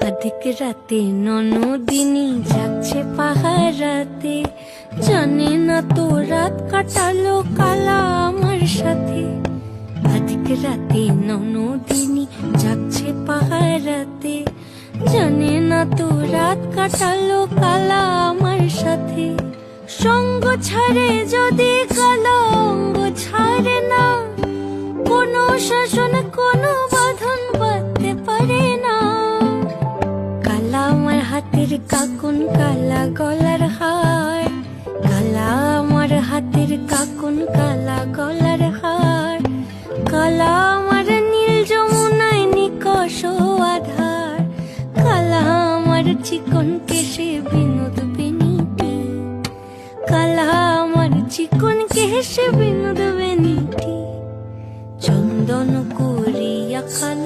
অধিক রাতে ননদিনী যাচ্ছে পাহারাতে, জানে না তো রাত কাটালো কালা আমার সাথে। অধিক রাতে ননদিনী যাচ্ছে পাহারাতে, জানে না তো রাত কাটালো কালা আমার সাথে। সঙ্গ ছাড়ে যদি কালা অঙ্গ ছাড়ে না, কোনো শাসন কোনো বাঁধন